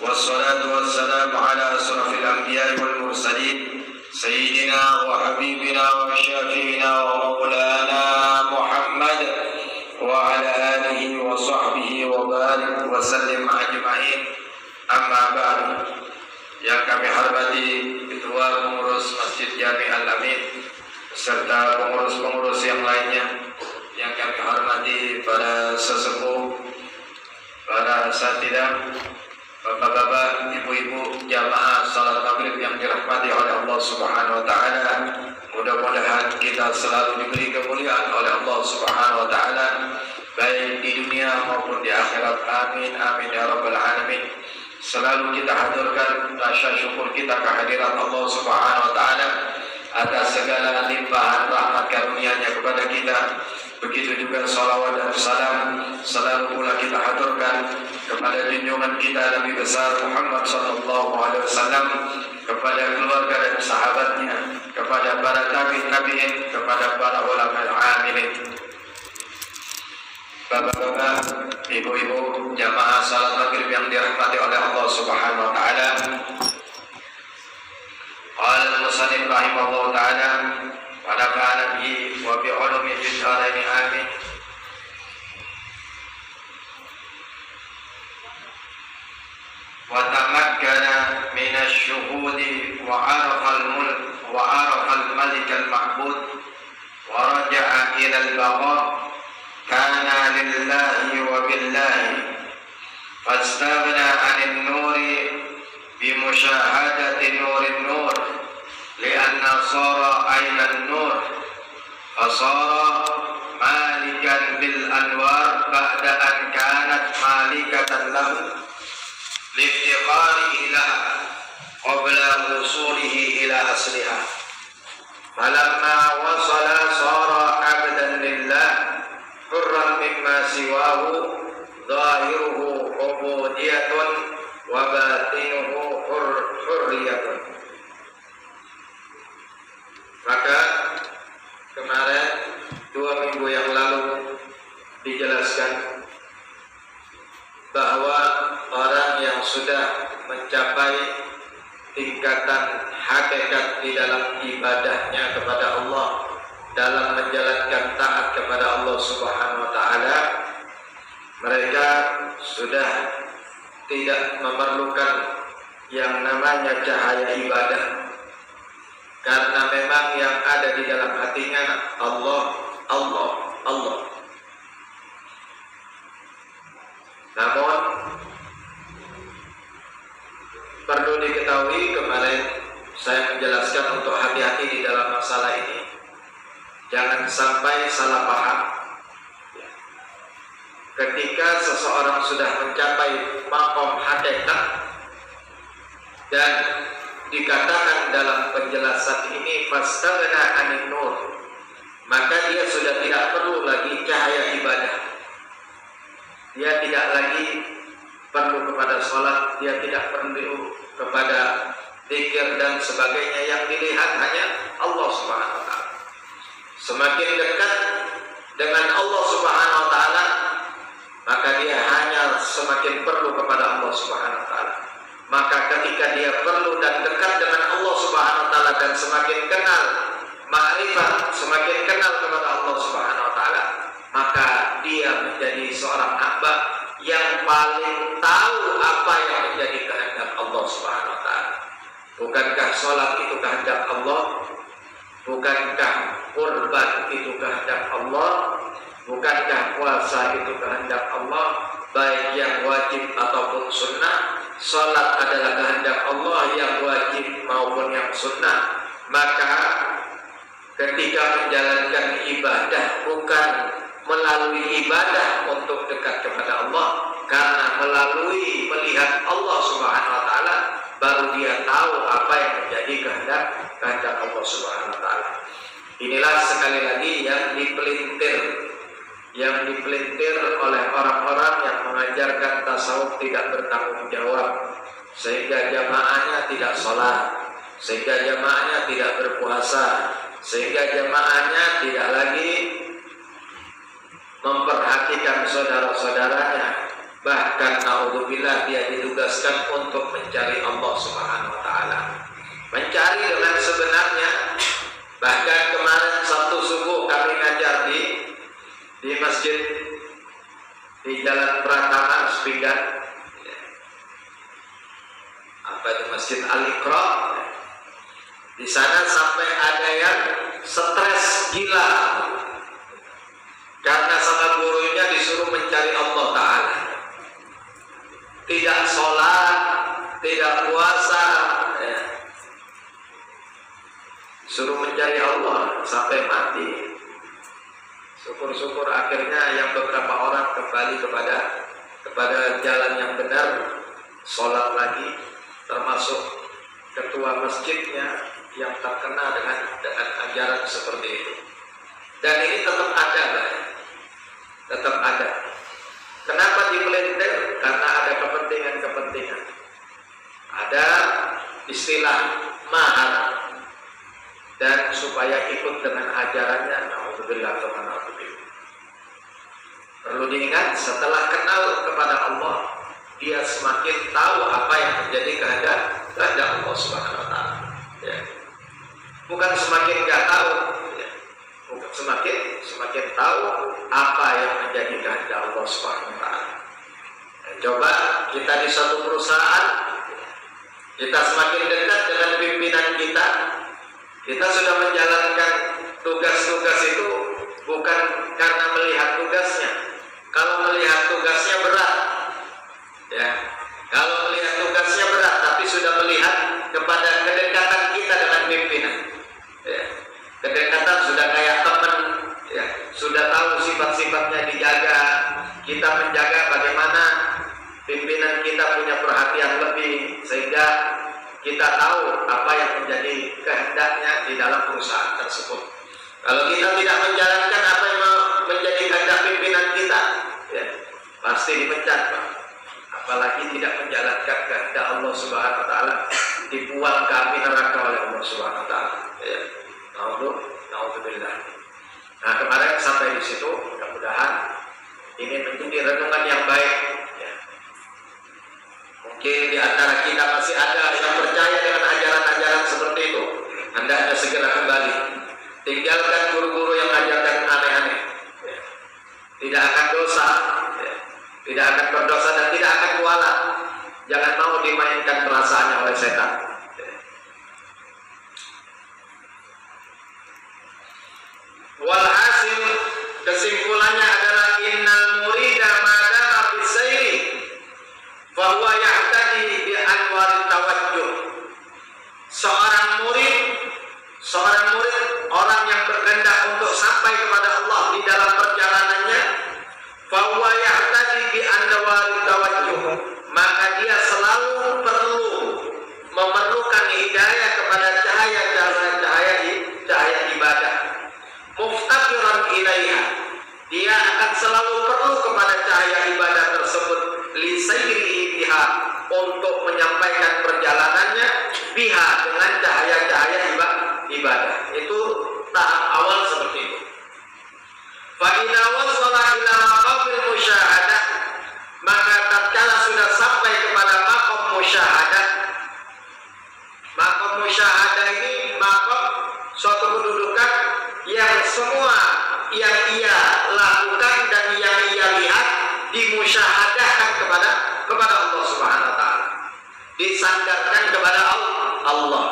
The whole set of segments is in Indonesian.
والصلاة والسلام على أشرف الأنبياء والمرسلين سيدنا وحبيبنا وشافينا ومولانا محمد وعلى آله وصحبه وبارك وسلم أجمعين. Amma ba'du. Yang kami hormati Ketua Pengurus Masjid Jami Al-Amin serta pengurus-pengurus yang lainnya, yang kami hormati para sesepuh, para asatidzah, bapak-bapak, ibu-ibu, jamaah salat maghrib yang dirahmati oleh Allah Subhanahu wa taala. Mudah-mudahan kita selalu diberi kemuliaan oleh Allah Subhanahu wa taala baik di dunia maupun di akhirat. Amin amin ya rabbal alamin. Selalu kita haturkan rasa syukur kita kehadirat Allah Subhanahu wa taala atas segala limpahan rahmat karunia-Nya kepada kita. Begitu juga salawat dan salam selalu pula kita haturkan kepada junjungan kita Nabi besar Muhammad sallallahu alaihi wasallam, kepada keluarga dan sahabatnya, kepada para tabi'in, kepada para ulama al-amilin. Bapak-bapak, ibu-ibu, jamaah salat maghrib yang dirahmati oleh Allah Subhanahu wa taala. Qala al-musannif rahimahullah taala wa nafa'ana bihi wa bi 'ulumi fid dharain amin. Wa tamakkana min asy-syuhudi wa 'arafa al-mulk wa 'arafa al-malik al-ma'bud wa raja'a ila al-baqa kana lillahi wa billahi fastaghna 'anil nuri bi musyahadati nurin nur li'anna sara aynan nur fasara malikan bil anwar ba'da an kanat malikatan lahu liftiqari ilaha qabla wusulihi ila asliha falamma wasala sara abdan lillah hurran mimma siwahu zahiruhu ubudiyatun wa batinuhu hurriyatun. Maka kemarin 2 minggu yang lalu dijelaskan bahwa orang yang sudah mencapai tingkatan hakikat di dalam ibadahnya kepada Allah, dalam menjalankan taat kepada Allah Subhanahu wa taala, mereka sudah tidak memerlukan yang namanya cahaya ibadah, karena memang yang ada di dalam hatinya Allah, Allah, Allah. Namun perlu diketahui, kemarin saya menjelaskan untuk hati-hati di dalam masalah ini. Jangan sampai salah paham. Ketika seseorang sudah mencapai maqam hakikat dan dikatakan dalam penjelasan ini fastaghna 'anil nur, maka dia sudah tidak perlu lagi cahaya ibadah. Dia tidak lagi perlu kepada sholat, dia tidak perlu kepada zikir dan sebagainya. Yang dilihat hanya Allah Subhanahu wa taala. Semakin dekat dengan Allah Subhanahu wa taala, maka dia hanya semakin perlu kepada Allah Subhanahu wa taala. Maka ketika dia perlu dan dekat dengan Allah Subhanahu wa taala dan semakin kenal ma'rifat, semakin kenal kepada Allah Subhanahu wa taala, maka dia menjadi seorang hamba yang paling tahu apa yang menjadi kehendak Allah Subhanahu wa taala. Bukankah sholat itu kehendak Allah? Bukankah kurban itu kehendak Allah? Bukankah puasa itu kehendak Allah? Baik yang wajib ataupun sunnah. Salat adalah kehendak Allah yang wajib maupun yang sunnah. Maka ketika menjalankan ibadah, bukan melalui ibadah untuk dekat kepada Allah, karena melalui melihat Allah Subhanahu wa taala baru dia tahu apa yang menjadi kehendak Allah Subhanahu wa taala. Inilah sekali lagi yang dipelintir oleh orang-orang yang mengajarkan tasawuf tidak bertanggung jawab, sehingga jamaahnya tidak sholat, sehingga jamaahnya tidak berpuasa, sehingga jamaahnya tidak lagi memperhatikan saudara-saudaranya. Bahkan naudzubillah dia diduga ditugaskan untuk mencari Allah Subhanahu wa taala. Mencari dengan sebenarnya. Bahkan kemarin Sabtu subuh kami ngajar di masjid di Jalan Pratama Sepinggan. Apa itu, Masjid Al-Iqra. Di sana sampai ada yang stres gila karena sama gurunya disuruh mencari Allah Ta'ala. Tidak sholat, tidak puasa, suruh mencari Allah sampai mati. Syukur-syukur akhirnya yang beberapa orang kembali kepada jalan yang benar, sholat lagi, termasuk ketua masjidnya yang terkena dengan ajaran seperti itu. Dan ini tetap ada, tetap ada. Kenapa dipelintir? Karena ada kepentingan-kepentingan. Ada istilah mahar, dan supaya ikut dengan ajarannya. Na'udzubillah wa na'udzubillah. Perlu diingat, setelah kenal kepada Allah, dia semakin tahu apa yang menjadi kehendak Allah Subhanahu wa taala. Ya. Bukan semakin nggak tahu, ya. Bukan semakin tahu apa yang menjadi kehendak Allah Subhanahu wa taala. Coba kita di suatu perusahaan, kita semakin dekat dengan pimpinan kita. Kita sudah menjalankan tugas-tugas itu bukan karena melihat tugasnya. Kalau melihat tugasnya berat, ya. Kalau melihat tugasnya berat, tapi sudah melihat kepada kedekatan kita dengan pimpinan, ya. Kedekatan sudah kayak teman, ya. Sudah tahu sifat-sifatnya dijaga. Kita menjaga bagaimana pimpinan kita punya perhatian lebih, sehingga kita tahu apa yang menjadi kehendaknya di dalam perusahaan tersebut. Kalau kita tidak menjalankan apa yang menjadi kehendak pimpinan kita, ya, pasti dipecat, Pak. Apalagi tidak menjalankan kehendak Allah Subhanahu wa taala, dibuang ke api neraka oleh Allah Subhanahu wa taala. Ya. Naudzubillah. Nah, kemarin sampai di situ, mudah-mudahan ini menjadi renungan yang baik. Ya. Mungkin di antara kita masih ada yang percaya dengan ajaran-ajaran seperti itu, hendaknya segera kembali. Tinggalkan guru-guru yang ajarkan aneh-aneh. Ya. Tidak akan dosa, ya. Tidak akan berdosa dan tidak akan kualat. Jangan mau dimainkan perasaannya oleh setan. Ya. Walhasil, kesimpulannya adalah innal murida madama bisairi fahuwa yahtadi bi anwarit tawajjuh. Seorang murid, orang yang berkehendak untuk sampai kepada Allah di dalam perjalanannya, fahuwa yahtadi bi anwarit tawajjuh, maka dia selalu perlu memerlukan hidayah kepada cahaya ibadah. Muftaqiran ilaiha, dia akan selalu perlu kepada cahaya ibadah tersebut, li sayrihi biha, untuk menyampaikan perjalanannya biha, dengan cahaya-cahaya ibadah. Itu tahap awal seperti itu. Fa idza wasala ila maqamil musyahadah, maka tatkala sudah sampai kepada maqam musyahadah. Maqam musyahadah ini maqam suatu kedudukan yang semua yang ia lakukan dan yang ia lihat dimusyahadahkan kepada Allah Subhanahu wa taala, disandarkan kepada Allah.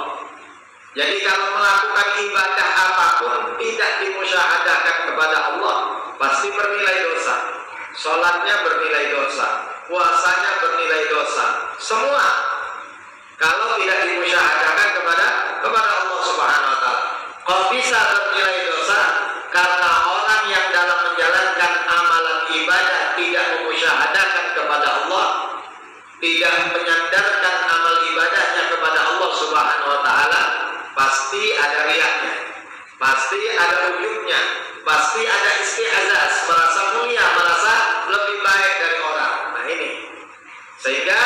Jadi kalau melakukan ibadah apapun tidak dimusyahadahkan kepada Allah, pasti bernilai dosa. Sholatnya bernilai dosa, puasanya bernilai dosa, semua kalau tidak dimusyahadahkan kepada Allah Subhanahu wa taala. Kok bisa bernilai dosa? Karena orang yang dalam menjalankan amalan ibadah tidak memusyahadahkan kepada Allah, tidak menyandarkan amal ibadahnya kepada Allah Subhanahu wa taala, pasti ada riyaknya, pasti ada ujubnya, pasti ada isti'azaz, merasa mulia, merasa lebih baik dari orang. Nah ini, sehingga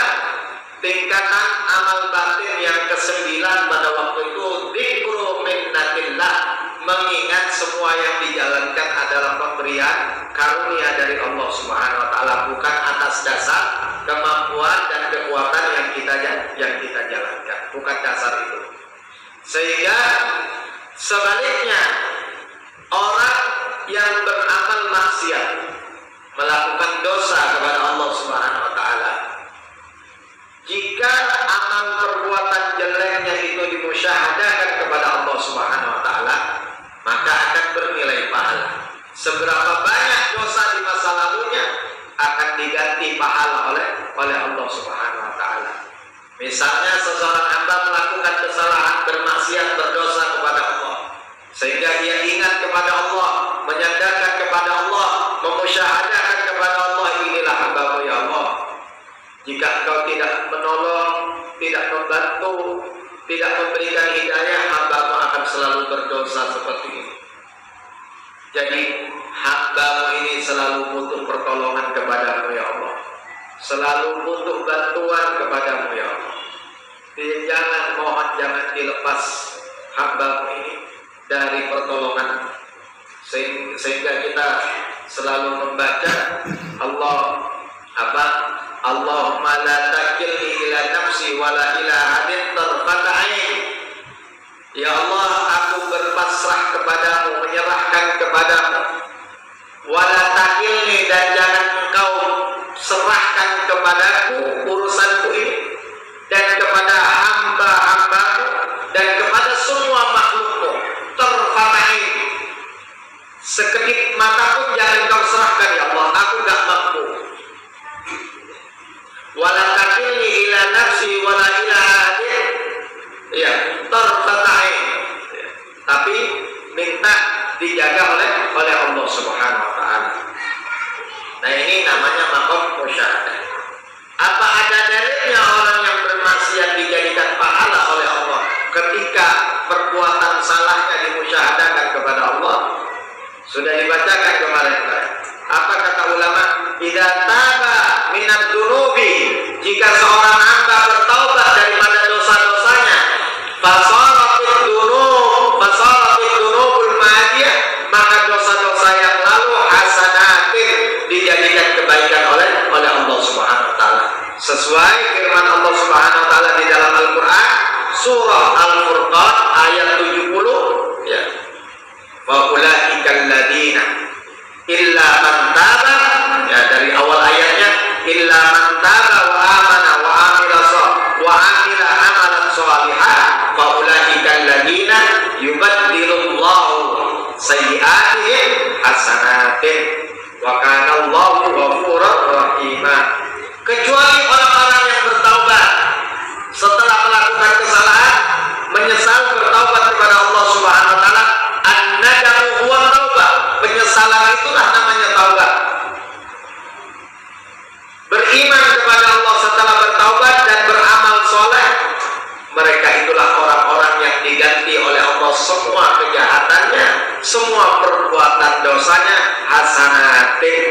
tingkatan amal batin yang ke-9 pada waktu itu dzikru minnatillah, mengingat semua yang dijalankan adalah pemberian karunia dari Allah Subhanahu wa taala, bukan atas dasar kemampuan dan kekuatan Sehingga sebaliknya orang yang beramal maksiat, melakukan dosa kepada Allah Subhanahu wa taala, jika amal perbuatan jeleknya itu dimusyahadakan kepada Allah Subhanahu wa taala, maka akan bernilai pahala. Seberapa banyak dosa di masa lalunya akan diganti pahala oleh Allah Subhanahu wa taala. Misalnya seseorang hamba melakukan kesalahan, bermaksiat, berdosa kepada Allah, sehingga dia ingat kepada Allah, menyadarkan kepada Allah, memusyahadakan kepada Allah, inilah hamba-Mu ya Allah. Jika Engkau tidak menolong, tidak membantu, tidak memberikan hidayah, hamba-Mu akan selalu berdosa seperti ini. Jadi hamba-Mu ini selalu butuh pertolongan kepada-Mu ya Allah, selalu butuh bantuan kepada-Mu ya Allah. Jangan dilepas hamba-Mu ini dari pertolongan, sehingga kita selalu membaca Allahumma la takilni ila nafsi wa la ila ahadin tarfata ain. Ya Allah, aku berpasrah kepadamu, menyerahkan kepadamu. Wala takilni, dan jangan Engkau serahkan kepadaku urusanku ini, dan kepada hamba-hambamu, dan kepada semua makhlukmu. Tarfatain, sekedip mata pun jangan Engkau serahkan ya Allah, aku gak mampu. Wala takilni ila nafsi wala ila ahadin, ya, tarfatain, tapi minta dijaga oleh Allah Subhanahu wa taala. Nah, ini namanya maqam musyahadah. Apa ada dalilnya orang yang bermaksiat dijadikan pahala oleh Allah ketika perbuatan salahnya dimusyahadakan kepada Allah? Sudah dibacakan kemarin. Apa kata ulama? Idza taba minad dunubi, jika seorang hamba bertaubat daripada dosa-dosanya, fasaratit dunubul madiyah, maka dosa-dosa yang lalu hasanatin, dijadikan kebaikan oleh Allah Subhanahu wa taala. Sesuai firman Allah Subhanahu wa taala di dalam Al-Qur'an, surah Al-Furqan ayat 70, ya. Wa ulaikal ladina illa man taba, ya, dari awal ayatnya, illa man taba wa amana wa amila amalan shalihan fa ulaikal ladina yubaddilullahu sayyi'atihim hasanatin wa kana Allahu ghafurur rahima. Kecuali orang-orang yang bertaubat setelah melakukan kesalahan, menyesal, bertaubat kepada Allah Subhanahu wa taala. An-nadamu huwa taubah, penyesalan itulah namanya taubat. Beriman kepada Allah setelah bertaubat dan beramal soleh, mereka itulah orang-orang yang diganti oleh Allah semua kejahatannya, semua perbuatan dosanya, hasanatin,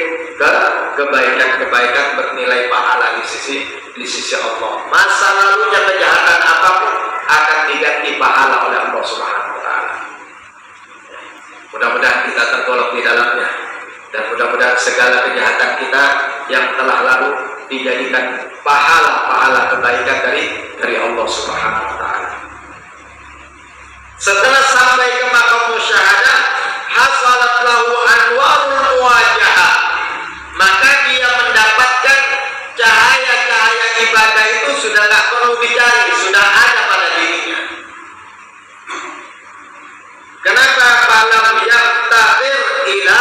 kebaikan-kebaikan bernilai pahala di sisi Allah. Masa lalunya kejahatan apapun akan diganti pahala oleh Allah Subhanahu wa taala. Mudah-mudahan kita tergolong di dalamnya, dan mudah-mudahan segala kejahatan kita yang telah lalu dijadikan pahala-pahala kebaikan dari Allah Subhanahu wa taala. Setelah sampai ke maqam musyahadah, hasalat lahu anwarul muwajahah, maka dia mendapatkan cahaya-cahaya ibadah itu sudah tidak perlu dicari, sudah ada pada dirinya. Kenapa? Falam yaftakhir ila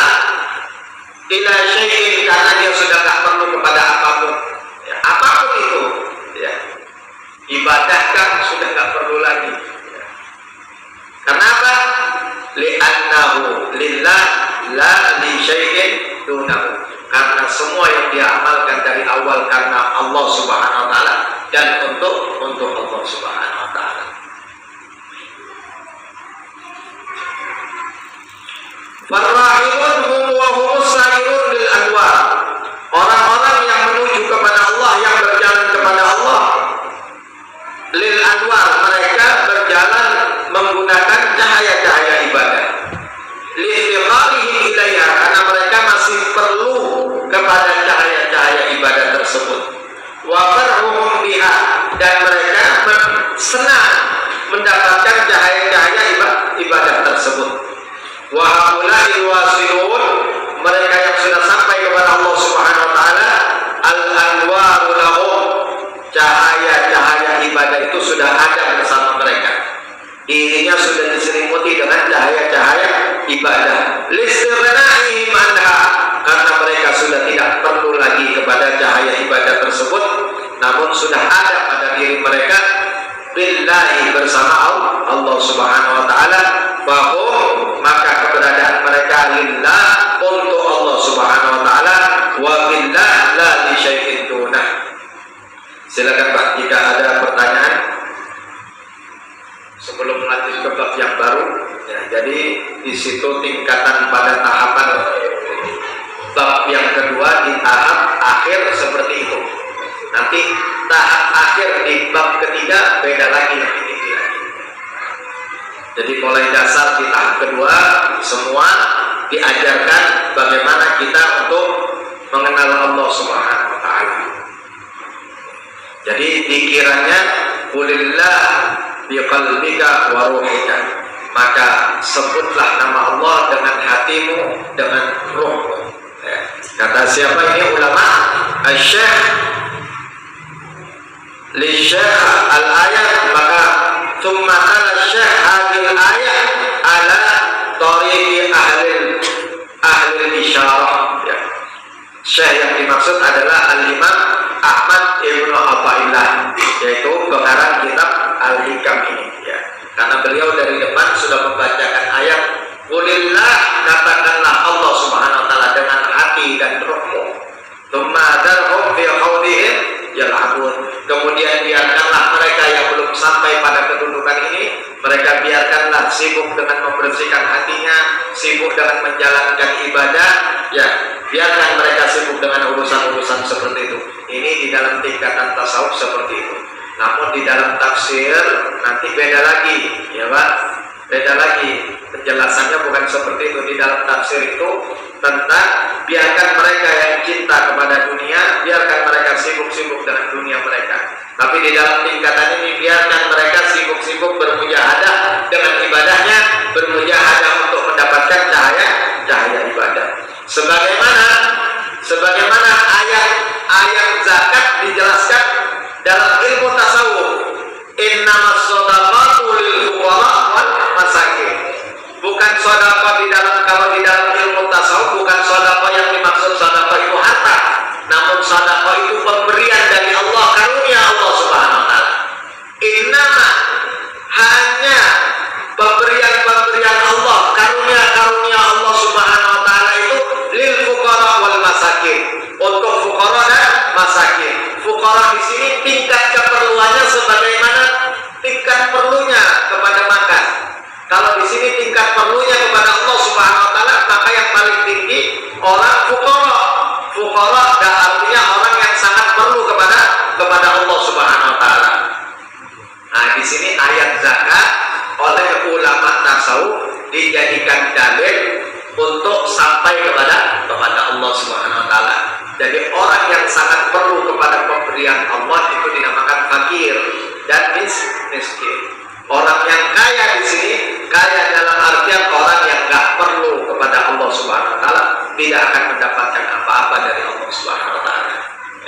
syai'in, karena dia sudah tidak perlu kepada apapun, ya, apapun itu, ya. Ibadahkan sudah tidak perlu lagi, ya. Kenapa? Li'annahu lillah la li syai'in dunahu, karena semua yang dia amalkan dari awal karena Allah Subhanahu wa taala dan untuk Allah Subhanahu wa taala. Farrahibun hum wa humus sa'irun lil anwar, orang-orang yang menuju kepada Allah, yang berjalan kepada Allah, lil anwar, mereka berjalan menggunakan cahaya-cahaya ibadah. Li'tiqalihim ilaiha, karena mereka masih perlu kepada cahaya-cahaya ibadah tersebut. Wa farhuhum biha, dan mereka senang mendapatkan cahaya-cahaya ibadah tersebut. Wa haula'il wasilun, mereka yang sudah sampai kepada Allah Subhanahu wa taala, al-anwaru lahum, cahaya-cahaya ibadah itu sudah ada bersama mereka. Dirinya sudah diselimuti dengan cahaya-cahaya ibadah. Listirna'ihim anha, karena mereka sudah tidak perlu lagi kepada cahaya ibadah tersebut, namun sudah ada pada diri mereka billahi, bersama Allah Subhanahu wa taala. Bahum, maka keberadaan mereka lillah, untuk Allah Subhanahu wa taala, wa billah la li syai'in dunah. Silakan Pak, jika ada pertanyaan sebelum lanjut ke bab yang baru. Ya, jadi di situ tingkatan pada tahapan bab yang kedua di tahap akhir seperti itu. Nanti tahap akhir di bab ketiga beda lagi nanti. Jadi mulai dasar di tahap kedua semua diajarkan bagaimana kita untuk mengenal Allah Subhanahu wa taala. Jadi pikirannya qulillah biqalbika wa ruhika, maka sebutlah nama Allah dengan hatimu, dengan ruhmu. Ya. Kata siapa ini ulama? Asy-Syaikh li Syekh al-ayat, maka thumma qala Syekh hadhil ayat ala tariqi ahli isyarah. Ya. Syekh yang dimaksud adalah Al-Imam Ahmad Ibnu Athaillah, yaitu pengarang kitab Al-Hikam ini, ya. Karena beliau dari depan sudah membacakan ayat qulillah, katakanlah Allah Subhanahu wa taala dengan hati dan ruhmu, tsumma darhum fi khawdihim yal'abun, kemudian biarkanlah mereka yang belum sampai pada kedudukan ini, mereka biarkanlah sibuk dengan membersihkan hatinya, sibuk dengan menjalankan ibadah, ya, biarkan mereka sibuk dengan urusan-urusan seperti itu. Ini di dalam tingkatan tasawuf seperti itu. Namun di dalam tafsir nanti beda lagi, ya Pak, beda lagi penjelasannya, bukan seperti itu. Di dalam tafsir itu tentang biarkan mereka yang cinta kepada dunia, biarkan mereka sibuk-sibuk dengan dunia mereka. Tapi di dalam tingkatan ini biarkan mereka sibuk-sibuk bermujahadah dengan ibadahnya, bermujahadah untuk mendapatkan cahaya ibadah. Sebagaimana ayat zakat dijelaskan dalam ilmu tasawuf, innamas shadaqatu lil fuqara wal masakin. Bukan sedekah kalau di dalam ilmu tasawuf, bukan sedekah yang dimaksud sedekah itu harta, namun sedekah itu pemberian dari Allah, karunia Allah Subhanahu wa taala. Innama, hanya pemberian Allah, karunia Allah Subhanahu wa taala itu lil fuqara wal masakin, untuk fuqara dan masakin. Fuqara di sini tingkat keperluannya sebagaimana tingkat perlunya kepada makan. Kalau di sini tingkat perlunya kepada Allah Subhanahu wa taala, maka yang paling tinggi orang fuqara. Fuqara artinya orang yang sangat perlu kepada Allah Subhanahu wa taala. Nah, di sini ayat zakat oleh ulama tasawuf dijadikan dalil untuk sampai kepada Allah Subhanahu wa taala. Jadi orang yang sangat perlu kepada pemberian Allah itu dinamakan fakir dan miskin. Orang yang kaya di sini, kaya dalam artian orang yang nggak perlu kepada Allah Subhanahu wa taala, tidak akan mendapatkan apa-apa dari Allah Subhanahu wa taala.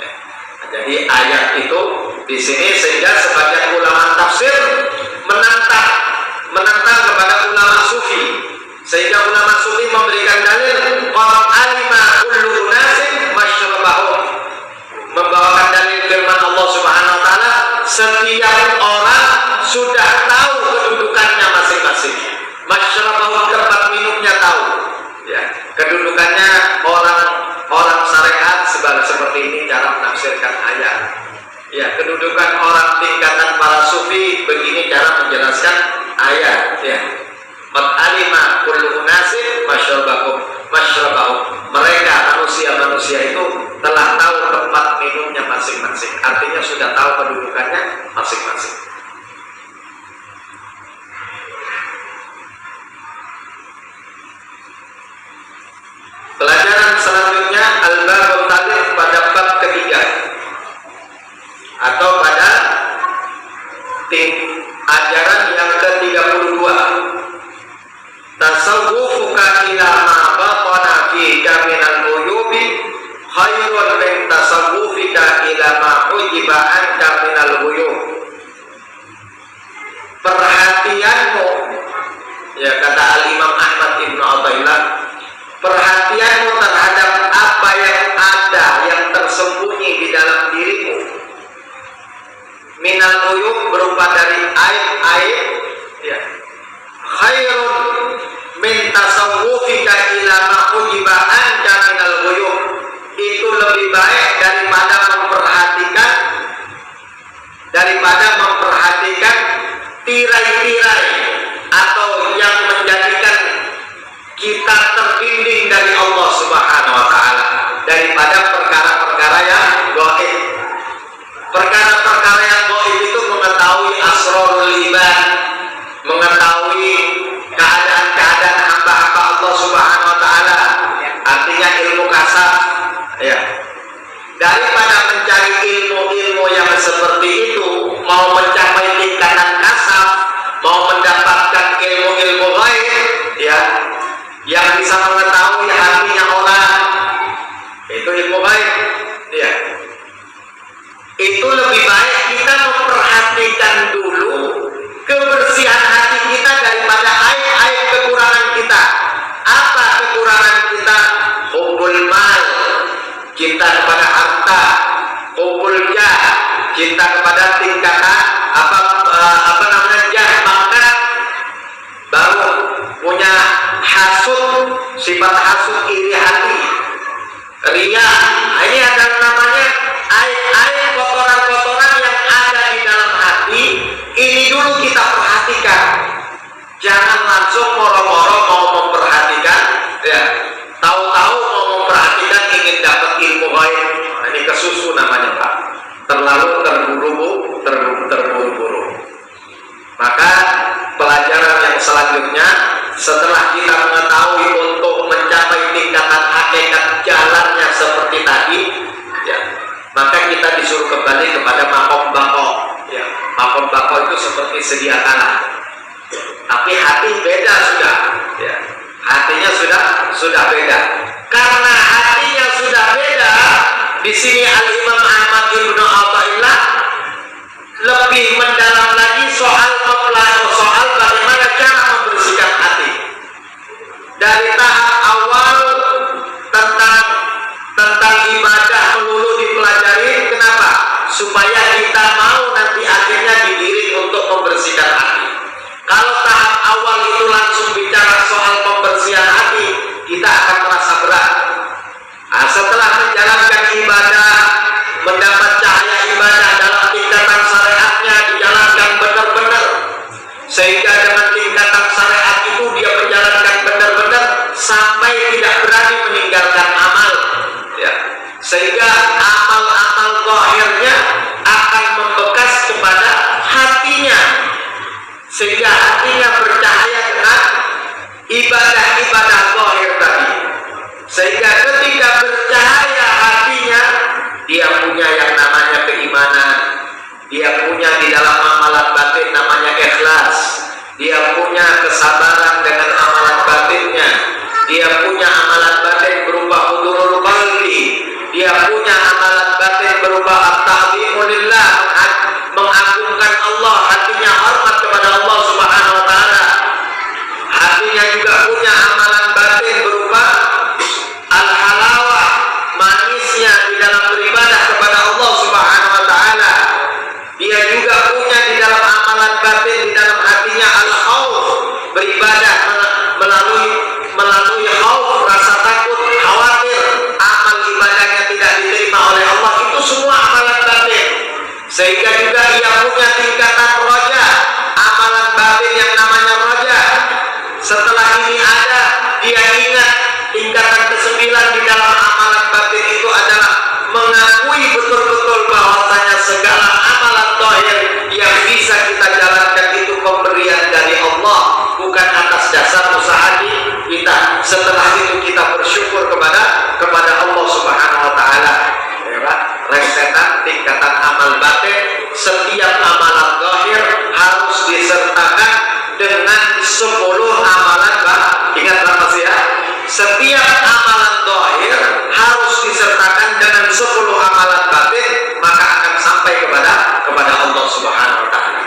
Ya. Nah, jadi ayat itu di sini sehingga sebagian ulama tafsir menantang kepada ulama sufi, sehingga ulama sufi memberikan dalil qad alima kullu unasin masyrabahum, membawakan dalil firman Allah Subhanahu wa taala, setiap orang sudah tahu kedudukannya masing-masing. Masyrabahum, tempat minumnya tahu, ya, kedudukannya. Orang syariat seperti ini cara menafsirkan ayat. Ya, kedudukan orang tingkatan para sufi begini cara menjelaskan ayat, ya. Qad alima kullu unasin masyrabahum, mereka manusia itu telah tahu tempat minumnya masing-masing, artinya sudah tahu kedudukannya masing-masing. Pelajaran selanjutnya al-babul thalits, pada bab ketiga atau pada Ajaran yang ke-32, tasawwufuka ila ma batana fika minal ghuyubi khairun min tasawwufika ila ma hujiba anka minal ghuyub. Perhatianmu, ya kata Al-Imam Ahmad Ibnu Athaillah, perhatianmu terhadap apa yang ada, yang tersembunyi di dalam dirimu, minal ghuyub berupa dari aib-aib, ya, khairun min tasawwufika ila ma hujiba anka minal ghuyub, itu lebih baik daripada memperhatikan tirai-tirai atau yang menjadikan kita terbimbing dari Allah Subhanahu wa taala, daripada perkara-perkara yang gaib. Perkara-perkara yang gaib itu mengetahui asrarul ibad, mengetahui keadaan-keadaan hamba-hamba Allah Subhanahu wa taala, artinya ilmu kasab, ya. Daripada mencari ilmu-ilmu yang seperti itu, mau mencapai tingkatan kasab, mau mendapatkan ilmu-ilmu gaib, ya, yang bisa mengetahui hatinya orang, itu ilmu gaib, ya. Itu lebih baik kita memperhatikan dulu kebersihan hati kita daripada aib-aib kekurangan kita. Apa kekurangan kita? Hubbul mal, cinta kepada harta, hubbul jah, cinta kepada tingkatan apa namanya jah, maka baru punya hasud, sifat hasud, iri hati, riya. Ini adalah namanya aib-aib, kotoran-kotoran yang ada di dalam hati. Ini dulu kita perhatikan. Jangan langsung moro-moro mau memperhatikan, ya, tahu-tahu mau memperhatikan ingin dapat ilmu gaib. Nah, ini kesusu namanya, Pak. Terlalu terburu-buru. Maka pelajaran yang selanjutnya, setelah kita mengetahui untuk mencapai tingkatan hakikat jalannya seperti tadi, ya, maka kita disuruh kembali kepada makom bako, ya. Makom bako itu seperti sedia kala, tapi hati beda sudah, ya. Hatinya sudah beda. Karena hatinya sudah beda, di sini Al-Imam Ahmad Ibnu Athaillah lebih mendalam lagi soal bagaimana cara membersihkan hati. Dari tahap awal tentang ibadah melulu dipelajari. Kenapa? Supaya kita mau nanti akhirnya digiring untuk membersihkan hati. Kalau tahap awal itu langsung bicara soal pembersihan hati, kita akan merasa berat. Nah, setelah menjalankan ibadah, mendapat cahaya ibadah dalam tingkatan syariatnya dijalankan benar-benar, sehingga dengan tingkatan syariat itu dia menjalankan benar-benar sampai tidak berani meninggalkan amal, ya. Sehingga amal-amal zahirnya akan membekas kepada hatinya, sehingga hatinya bercahaya dengan ibadah-ibadah zahir tadi. Sehingga ketika bercahaya hatinya, dia punya yang namanya keimanan, dia punya di dalam amalan batin namanya ikhlas, dia punya kesabaran dengan amalan batinnya, dia punya amalan batin berupa hudurul qalbi, dia punya amalan batin berupa at-ta'zimu lillah, mengagungkan Allah, hatinya hormat kepada Allah Subhanahu wa taala. Hatinya juga punya amalan batin berupa al-halawah, manisnya di dalam beribadah kepada Allah Subhanahu wa taala. Dia juga punya di dalam amalan batin, di dalam hatinya al-khauf, beribadah melalui khauf, rasa takut, khawatir amal ibadahnya tidak diterima oleh Allah. Itu semua amalan batin. Sehingga juga ia punya tingkatan roja, amalan batin yang namanya roja. Setelah ini ada, dia ingat tingkatan ke-9 di dalam amalan batin itu adalah mengakui betul-betul bahwasanya segala amalan zahir yang bisa kita jalankan itu pemberian dari Allah, bukan atas dasar usaha kita. Setelah itu kita bersyukur kepada Allah Subhanahu wa taala. Ya, rentetan tingkatan amal batin, setiap amalan zahir harus 10 amalan ingat masih ya, setiap amalan zahir harus disertakan dengan 10 amalan batin, maka akan sampai kepada Allah Subhanahu wa taala.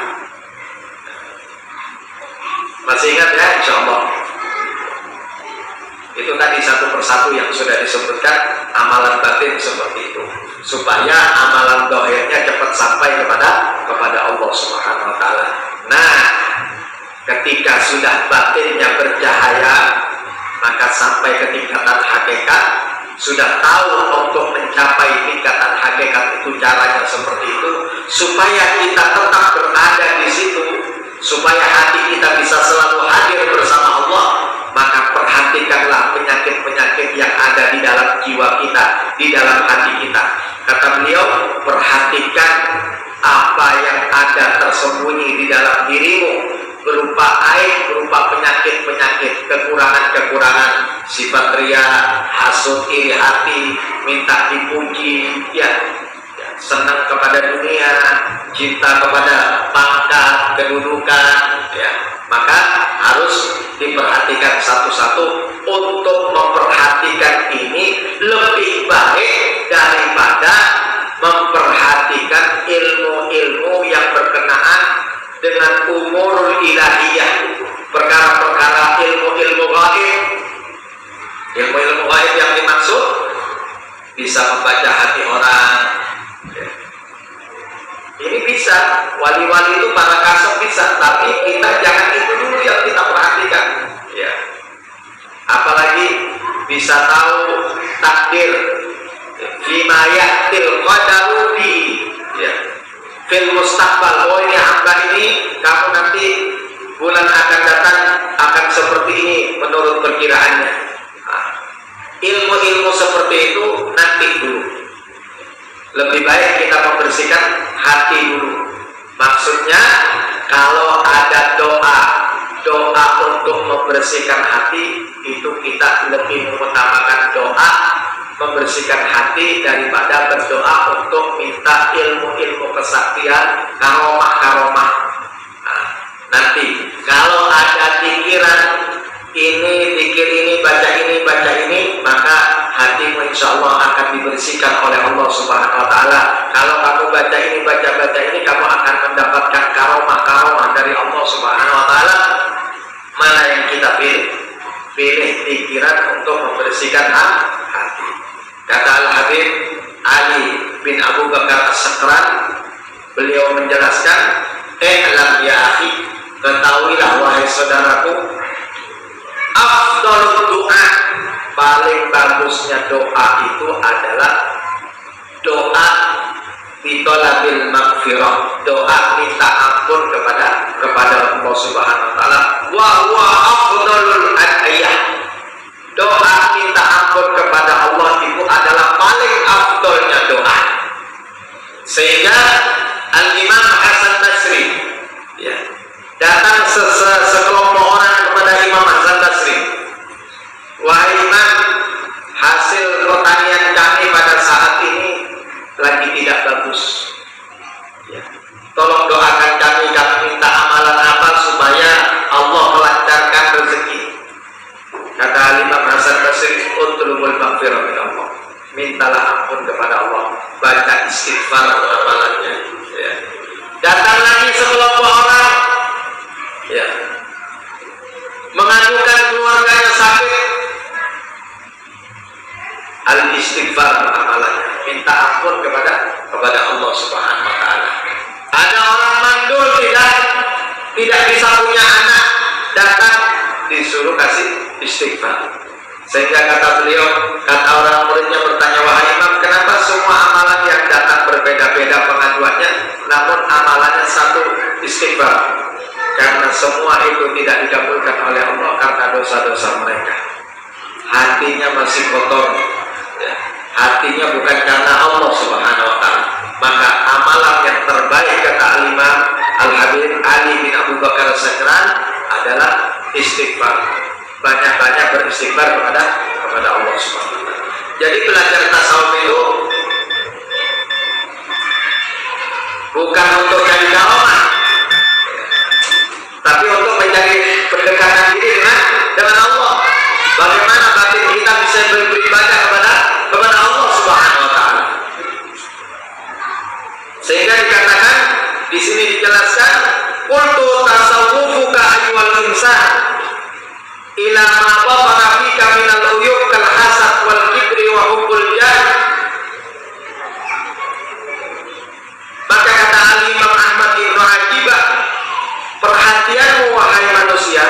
Masih ingat ya, insyaallah. Itu tadi satu persatu yang sudah disebutkan amalan batin seperti itu, supaya amalan zahirnya cepat sampai kepada Allah Subhanahu wa taala. Nah, ketika sudah batinnya bercahaya, maka sampai ke tingkatan hakikat, sudah tahu untuk mencapai tingkatan hakikat itu caranya seperti itu, supaya kita tetap berada di situ, supaya hati kita bisa selalu hadir bersama Allah. Maka perhatikanlah penyakit-penyakit yang ada di dalam jiwa kita, di dalam hati kita. Kata beliau, perhatikan apa yang ada tersembunyi di dalam dirimu, berupa aib, berupa penyakit-penyakit, kekurangan-kekurangan, sifat ria, hasud, iri hati, minta dipuji, senang kepada dunia, cinta kepada pangkat, kedudukan, maka harus diperhatikan satu-satu. Untuk memperhatikan ini lebih baik daripada memperhatikan ilmu-ilmu yang berkenaan dengan umurul ilahiyah, perkara-perkara ilmu-ilmu gaib. Ilmu-ilmu gaib yang dimaksud bisa membaca hati orang. Ini bisa, wali-wali itu para kasep bisa, tapi kita jangan itu dulu yang kita perhatikan. Apalagi bisa tahu takdir, fima ya'til qadaru bi, fil mustaqbal. Oh, ini hamba ini, kamu nanti bulan akan datang akan seperti ini menurut perkiraannya. Ilmu-ilmu seperti itu nanti dulu. Lebih baik kita membersihkan hati dulu. Maksudnya, kalau ada doa untuk membersihkan hati, itu kita lebih mengutamakan doa membersihkan hati daripada berdoa untuk minta ilmu-ilmu kesaktian, karomah. Nanti kalau ada pikiran ini, pikir ini, baca ini, maka hatimu insya Allah akan dibersihkan oleh Allah Subhanahu wa taala. Kalau kamu baca ini, kamu akan mendapatkan karomah dari Allah Subhanahu wa taala. Mana yang kita pilih? Pilih pikiran untuk membersihkan hati. Kata Al-Habib Ali bin Abu Bakar As-Sakran, beliau menjelaskan, "I'lam ya akhi, ketahuilah wahai saudaraku, afdhalud doa, paling bagusnya doa itu adalah doa bitolabil maghfirah, doa minta ampun kepada Allah Subhanahu wa taala. Wa huwa afdhalul ad'iyah, doa minta ampun kepada Allah itu adalah paling afdolnya doa. Sehingga Al-Imam Hasan Basri datang sekelompok orang kepada Imam Hasan Basri, "Wahai Imam, hasil pertanian kami pada saat ini lagi tidak bagus. Tolong doakan kami minta amalan apa supaya Allah melancarkan rezeki." Kata Imam Hasan Basri, "Utlubul maghfirah min Allah." Mintalah ampun kepada Allah, baca istighfar amalannya. Datang lagi sekelompok orang, mengadukan keluarganya sakit, al-istighfar amalannya, minta ampun kepada Allah Subhanahu wa taala. Ada orang mandul tidak bisa punya anak, datang disuruh kasih istighfar. Sehingga kata beliau, kata orang muridnya bertanya, "Wahai Imam, kenapa semua amalan yang datang berbeda-beda pengaduannya, namun amalannya satu, istighfar?" Karena semua itu tidak dikabulkan oleh Allah karena dosa-dosa mereka. Hatinya masih kotor, hatinya bukan karena Allah Subhanahu wa taala. Maka amalan yang terbaik, kata Al-Imam Al-Habib Ali bin Abu Bakar As-Sakran, adalah istighfar. Banyak-banyak beristighfar kepada Allah Subhanahu wa taala. Jadi belajar tasawuf itu bukan untuk jadi karomah, tapi untuk menjadi pendekar dijelaskan, qultu tasawwufuka ayyuhal insan ila ma dhahara fika minal uyub kal hasad wal kibri wa hubbul jah. Maka kata Al-Imam Ahmad Ibn Ajibah, perhatianmu wahai manusia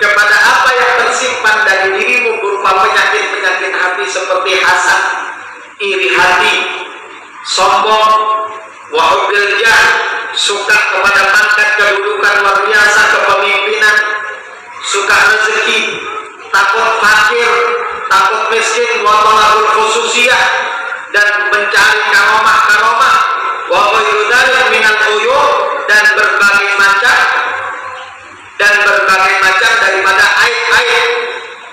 kepada apa yang tersimpan dari dirimu berupa penyakit-penyakit hati seperti hasad, iri hati, sombong, wa hubbil jah, suka kepada pangkat kedudukan luar biasa, kepemimpinan, suka rezeki, takut fakir, takut miskin, wa talabul khususiyah, dan mencari karomah-karomah, wa ghairu dzalik minal uyub, dan berbagai macam daripada aib-aib.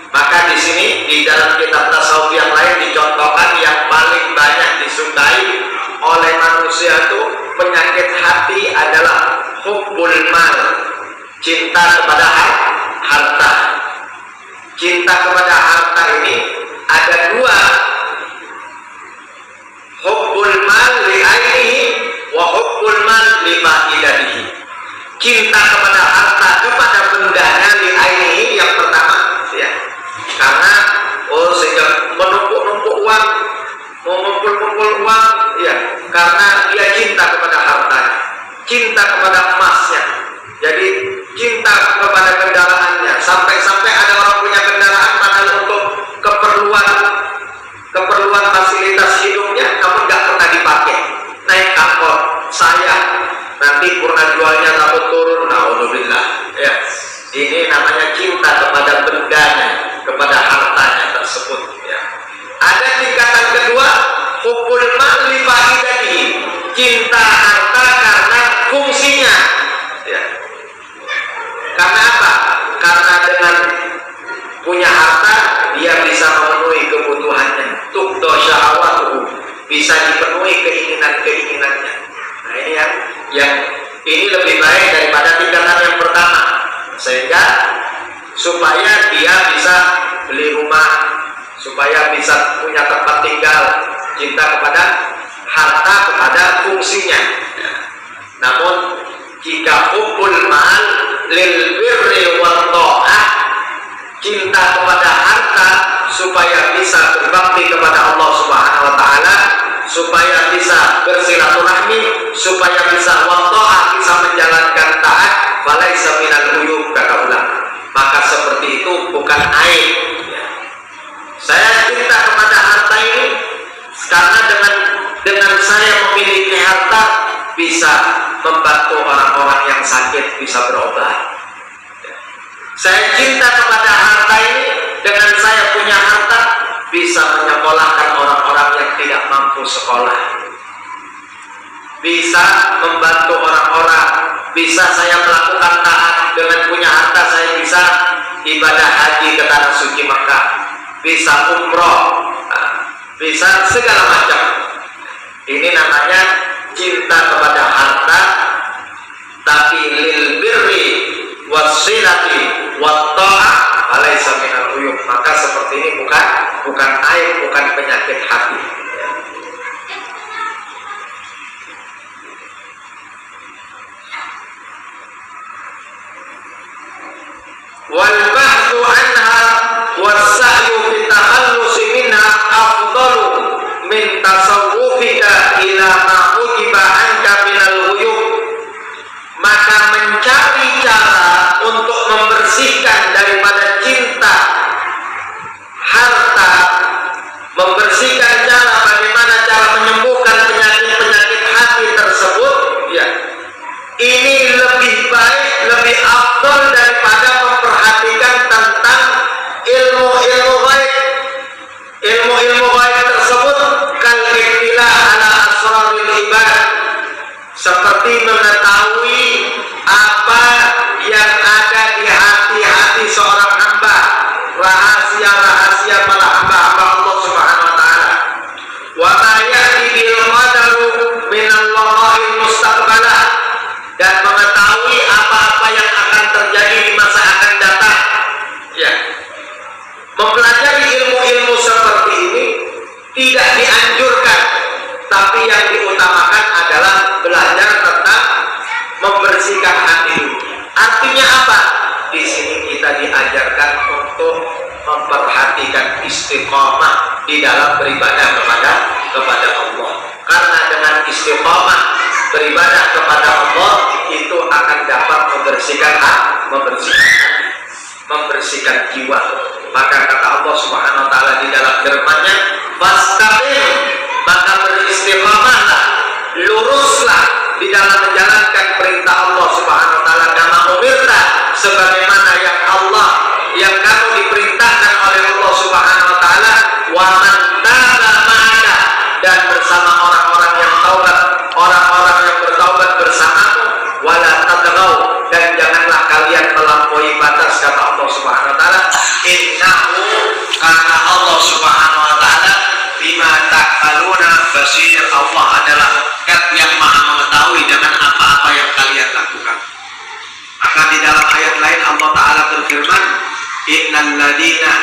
Maka di sini di dalam kitab tasawuf yang lain dicontohkan yang paling banyak disukai oleh manusia itu penyakit hati adalah hubbul mal, cinta kepada harta. Cinta kepada harta ini ada dua, hubbul mal li ainihi wa hubbul mal li fa'idatihi. Cinta kepada harta, kepada bendanya li ainihi, yang pertama ya, karena sehingga menumpuk-numpuk uang, mengumpul-kumpul uang ya, karena dia cinta kepada hartanya, cinta kepada emasnya, jadi cinta kepada kendaraannya, sampai-sampai ada orang punya kendaraan padahal untuk keperluan fasilitas hidupnya, namun nggak pernah dipakai. Naik angkot, saya nanti purna jualnya takut turun, naudzubillah ya. Ini namanya cinta kepada bendanya, kepada hartanya tersebut ya. Ada tingkatan kedua, hubbul mal li fa'idatihi, cinta harta karena fungsinya ya. Karena apa? Karena dengan punya harta dia bisa memenuhi kebutuhannya, tuqda syahawatuhu, bisa dipenuhi keinginan-keinginannya. Nah ini yang ini lebih baik daripada tingkatan yang pertama, sehingga supaya dia bisa beli rumah, supaya bisa punya tempat tinggal, cinta kepada harta, kepada fungsinya. Namun jika hubbul mal lil birri wa ta'ah, cinta kepada harta supaya bisa berbakti kepada Allah Subhanahu wa taala, supaya bisa bersilaturahmi, supaya bisa wa ta'ah, bisa menjalankan taat, falaisa minal uyub, kata ulama. Maka seperti itu bukan aib. Saya cinta kepada harta ini karena dengan saya memiliki harta bisa membantu orang-orang yang sakit bisa berobat. Saya cinta kepada harta ini dengan saya punya harta bisa menyekolahkan orang-orang yang tidak mampu sekolah, bisa membantu orang-orang, bisa saya melakukan taat dengan punya harta. Saya bisa ibadah haji ke tanah suci Makkah, bisa umroh, bisa segala macam. Ini namanya cinta kepada harta, tapi lil birri wassilati wat ta'ah alaisa minal uyub. Maka seperti ini bukan aib, bukan penyakit hati. Wal bahthu anha was-sa'yu fi takhallusi minha afdalu min tasawwufika ila ma ujiba anka minal uyub. Maka mencari cara untuk membersihkan daripada cinta harta, membersihkan cara bagaimana cara menyembuhkan penyakit-penyakit hati tersebut ya, ini lebih baik, lebih afdal daripada memperhatikan tentang ilmu-ilmu gaib. Ilmu-ilmu gaib tersebut kal ittila ala asraril ibad, seperti mengetahui apa yang ada di hati-hati seorang hamba, rahasia-rahasia para hamba-hamba Allah Subhanahu wa taala. Wa ma ya'ti bil qadaru min al-waqa'il mustaqbalah, dan mengetahui apa-apa yang akan terjadi di masa akan datang. Ya. Mempelajari ilmu-ilmu seperti ini tidak dianjurkan, tapi yang diutamakan adalah belajar tentang istiqomah di dalam beribadah kepada Allah. Karena dengan istiqomah beribadah kepada Allah itu akan dapat membersihkan jiwa. Maka kata Allah Subhanahu wa taala di dalam firman-Nya, "Fastaqim," maka beristiqomahlah, luruslah di dalam menjalankan perintah Allah Subhanahu wa taala, kama umirta, sebagaimana yang kamu diperintahkan oleh Allah Subhanahu wa taala, wa man taba ma'aka, dan bersama orang-orang yang taubat, orang-orang yang bertaubat bersamamu, wala tadghaw, dan janganlah kalian melampaui batas, kata Allah Subhanahu wa taala, innahu, karena Allah Subhanahu wa taala bima ta'maluna basir, Allah adalah zat yang maha mengetahui dengan apa-apa yang kalian lakukan. Maka di dalam ayat lain Allah taala berfirman, innal ladina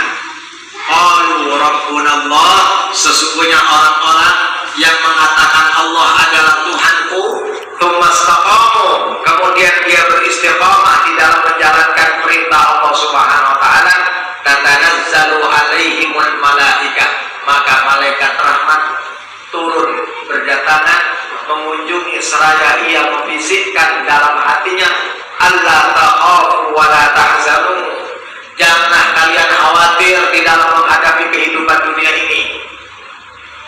qalu rabbuna Allah, sesungguhnya orang-orang yang mengatakan Allah adalah Tuhanku, tsumastaqamu, kemudian dia beristiqamah di dalam menjalankan perintah Allah Subhanahu wa taala, tatanazzalu alaihimul malaikah, maka malaikat rahmat turun berdatangan mengunjungi seraya ia membisikkan dalam hatinya, alla takhafu wa la tahzanu, janganlah kalian khawatir di dalam menghadapi kehidupan dunia ini,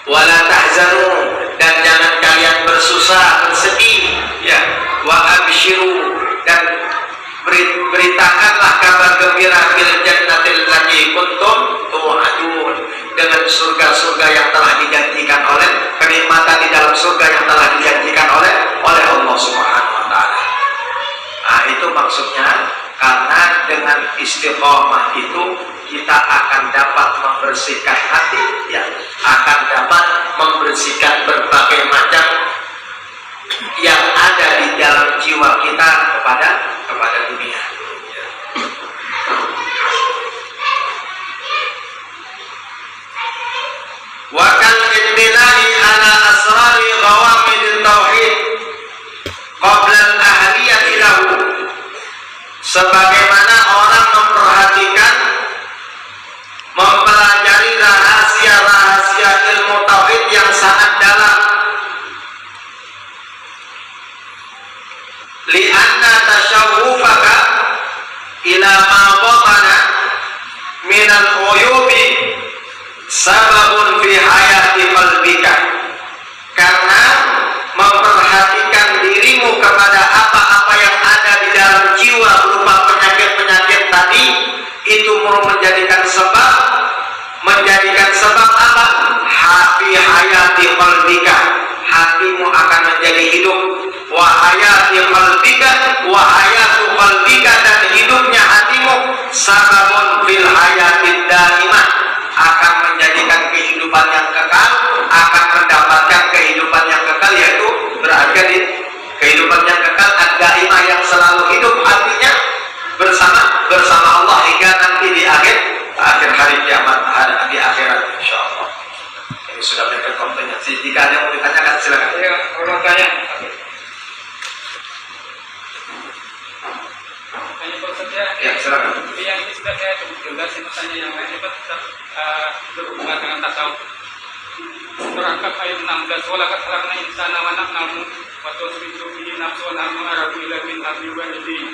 wala tahzanu, dan jangan kalian bersusah bersedih, ya, wa abshiru, dan beritakanlah kabar gembira bil jannatil lati kuntum tu'adun, dengan surga-surga yang telah dijanjikan oleh, kenikmatan di dalam surga yang telah dijanjikan oleh Allah Subhanahu wa taala. Nah, itu maksudnya, karena dengan istiqomah itu kita akan dapat membersihkan hati, ya, akan dapat membersihkan berbagai macam yang ada di dalam jiwa kita kepada dunia. Wa kal ittila'i ala asrari ghawamid tauhid qabla al-ahliyah lahu, sebagaimana orang memperhatikan, mempelajari rahasia-rahasia ilmu tauhid yang sangat dalam, li'anna tashawwufaka ila ma batana minal uyubi sababun fi hayati qalbika, karena memperhatikan dirimu kepada apa-apa yang ada di dalam jiwa berupa penyakit-penyakit tadi, itu menjadikan sebab apa? Fi hayati qalbika, hatimu akan menjadi hidup, wa hayati qalbika, wa hayatu qalbika, dan hidupnya hatimu sababun fil hayatid daimah, akan menjadikan kehidupan yang kekal, akan mendapatkan kehidupan yang kekal, yaitu berada di kehidupan yang kekal ad-daimah, yang selalu hidup, artinya bersama Allah hingga nanti di akhir hari kiamat, di akhirat, insyaallah. Ini sudah menjadi kompetensi. Jika ada yang mau ditanyakan silakan. Ya, orang tanya. Ya, silakan. Yang ini sudah saya jelas, itu tanya yang lain itu tetap berhubungan dengan tasawuf. Berangkat ayat 16, walakat khalaqna insana wa na'lamu wa tusbitu bihi nafsu wa nahnu aqrabu ilaihi min hablil warid.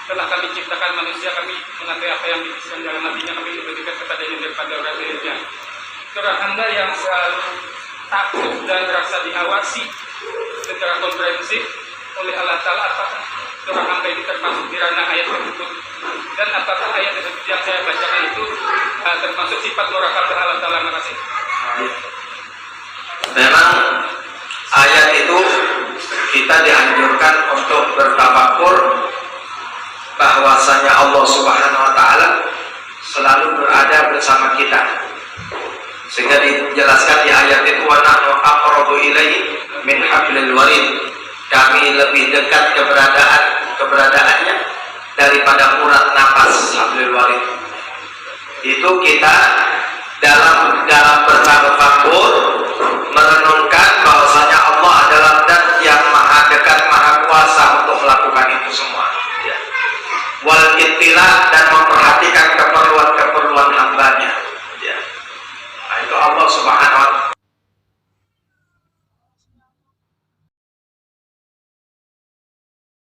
Telah kami ciptakan manusia, kami mengetahui apa yang diisikan dalam hatinya, kami lebih dekat kepadanya daripada orang lainnya. Surah Anda yang selalu takut dan merasa diawasi secara komprehensif oleh Allah Ta'ala, apakah surah Anda ini termasuk di ranah ayat tersebut? Dan apakah ayat tersebut yang saya bacakan itu termasuk sifat muraqabah Allah Ta'ala? Makasih. Memang ayat itu kita dianjurkan untuk bertafakur bahwasanya Allah Subhanahu wa taala selalu berada bersama kita, sehingga dijelaskan di ayat itu, wa nahnu aqrabu ilaihi min hablil warid, kami lebih dekat keberadaannya daripada urat napas hablil warid. Itu kita dalam bertafakur merenungkan bahwasanya Allah adalah zat yang maha dekat, maha kuasa untuk melakukan itu semua, ya. Wal ittilah, dan memperhatikan keperluan-keperluan hambanya, ya. Allah Subhanahu